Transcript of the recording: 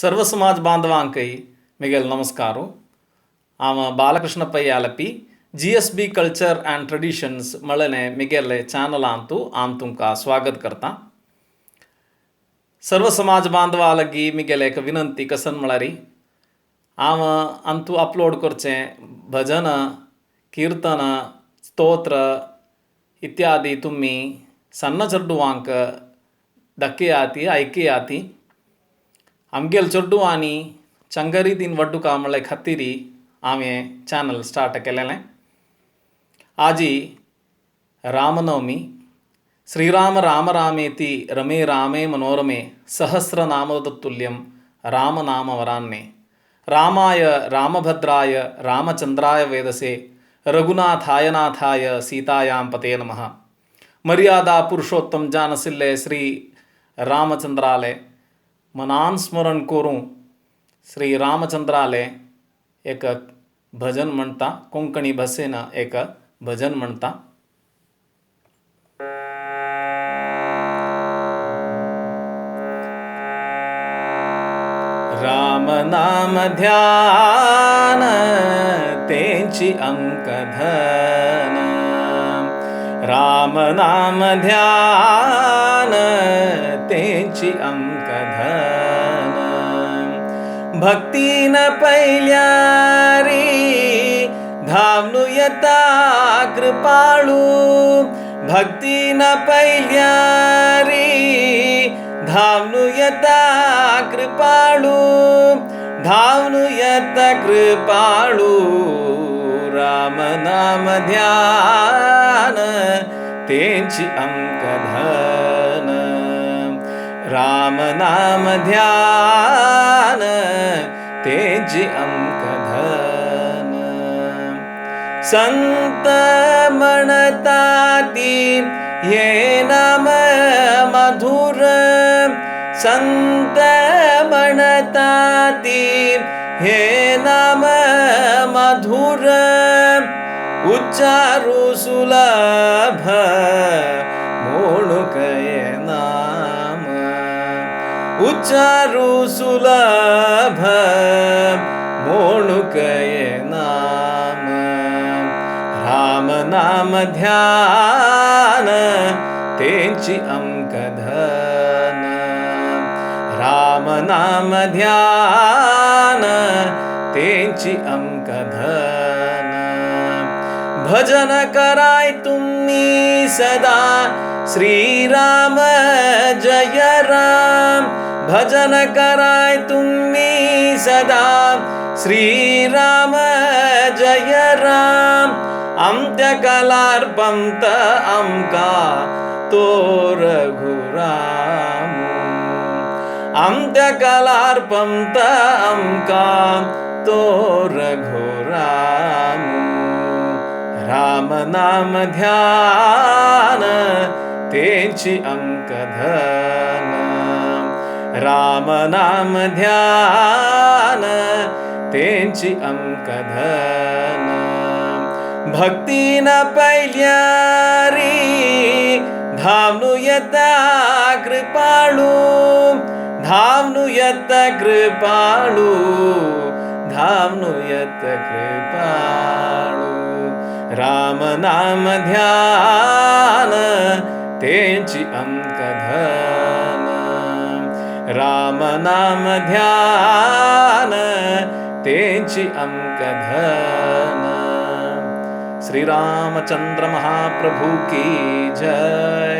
सर्व समाज बांधवांकೈ मिगेल नमस्कारू आम बालकृष्णप्ಪ यालपी GSB कल्चर एंड ट्रेडिशन्स मळने मिगेल चॅनल आंतू आम तुमका स्वागत करता. सर्व समाज बांधवालगी मिगेल एक विनंती कसन मळारी आम अंतू अपलोड करचे भजन कीर्तन स्तोत्र इत्यादि तुम्ही सन्न चड्डुवांक दक्के आती ऐके आती आमगेल चड्डू आनी चंगरी दिन वड्डू कामळे खत्तिरी आमे चॅनल स्टार्ट केलेले. आजी रामनवमी श्रीराम राम रामेति रमे रामे मनोरमे सहस्रनामतुल्यं रामनामवरान्ने रामाय रामभद्राय रामचंद्राय वेदसे रघुनाथाय नाथाय सीतायां पते नमः. मर्यादा पुरुषोत्तम जानसिल्ले श्री रामचंद्राले मनान स्मरण करून श्री रामचंद्राले एक भजन म्हणता कोंकणी भाषेन एक भजन म्हणता. राम नाम ध्यान तेंची अंक धन राम नाम ध्यान तेंची अंक धन भक्तीन पैल्यारी धावनु यता कृपाळू भक्तीन पैल्यारी धावनु यता कृपाळू धावनु यता कृपाळू राम नाम ध्यान तेंची अंक धन राम नाम ध्यान तेंची अंक धन संत म्हणताती हे नाम मधुर संत म्हणताती हे नाम मधुर उच्चारू सुलभ मोणुकये नाम उच्चारू सुलभ मोणुकये नाम राम नाम ध्यान तेंची अंक धन राम नाम ध्यान तेंची अंक धन भजन कराय तुम्ही सदा श्रीराम जय राम भजन कराय तुम्ही सदा श्रीराम जय राम अंत्यकालार्पंत आमका तो रघुराम अंत्यकालार्पंत आमका तो रघुराम राम नाम ध्यान तेंची अंक धन राम नाम ध्यान तेंची अंक धन भक्तीन पैल्यारी धावनु यता कृपाळू धावनु यता कृपाळू धावनु यता कृपाळू राम नाम ध्यान तेंची अंक धन राम नाम ध्यान तेंची अंक धन. श्री रामचंद्र महाप्रभु की जय.